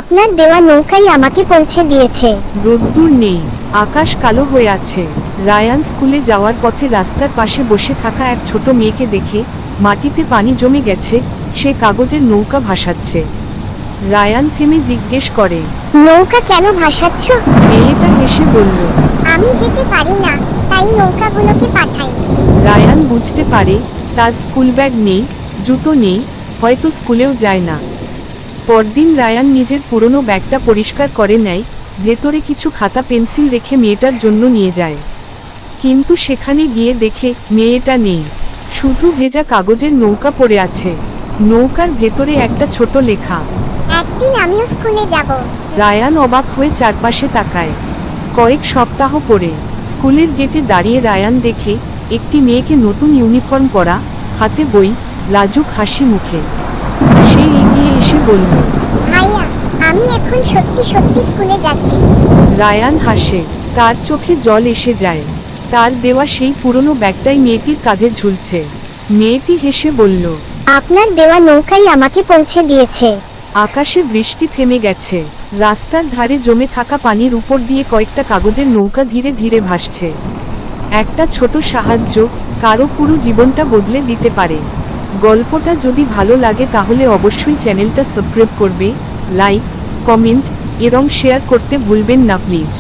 আপনার দেওয়া নৌকাই আমাকে পৌঁছে দিয়েছে। রোদ্দুর নেই, আকাশ কালো হয়ে আছে। রায়ান স্কুলে যাওয়ার পথে রাস্তার পাশে বসে থাকা এক ছোট মেয়েকে দেখে মাটিতে পানি জমে গেছে, সে কাগজের নৌকা ভাসাচ্ছে। রায়ান থেমে জিজ্ঞেস করে, নৌকা কেন ভাসাচ্ছ? মেয়েটা হেসে বলল, আমি যেতে পারি না, তাই নৌকাগুলোকে পাঠাই। রায়ান বুঝতে পারে তার স্কুল ব্যাগ নেই, জুতো নেই, হয়তো স্কুলেও যায় না। পরদিন রায়ান নিজের পুরনো ব্যাগটা পরিষ্কার করে নেয়, ভেতরে কিছু খাতা পেন্সিল রেখে মেয়েটার জন্য নিয়ে যায়। কিন্তু সেখানে গিয়ে দেখে মেয়েটা নেই, শুধু ভেজা কাগজের নৌকা পড়ে আছে। নৌকার ভেতরে একটা ছোট লেখা। একদিন আমিও স্কুলে যাব। রায়ান অবাক হয়ে চারপাশে তাকায়। কয়েক সপ্তাহ পরে স্কুলের গেটে দাঁড়িয়ে রায়ান দেখে একটি মেয়েকে নতুন ইউনিফর্ম পরা, হাতে বই, লাজুক হাসি মুখে। সে এগিয়ে এসে বলল, ভাইয়া, আমি এখন সত্যি সত্যি স্কুলে যাচ্ছি। রায়ান হাসে, তার চোখে জল এসে যায়। তার দেওয়া সেই পুরনো ব্যাগটাই মেয়েটির কাঁধে ঝুলছে। মেয়েটি হেসে বলল, আপনার দেওয়া নৌকাই আমাকে পৌঁছে দিয়েছে। আকাশে বৃষ্টি থেমে গেছে। রাস্তার ধারে জমে থাকা পানির উপর দিয়ে কয়েকটা কাগজের নৌকা ধীরে ধীরে ভাসছে। একটা ছোট সাহায্য কারো পুরো জীবনটা বদলে দিতে পারে। গল্পটা যদি ভালো লাগে তাহলে অবশ্যই চ্যানেলটা সাবস্ক্রাইব করবে, লাইক, কমেন্ট এবং শেয়ার করতে ভুলবেন না প্লিজ।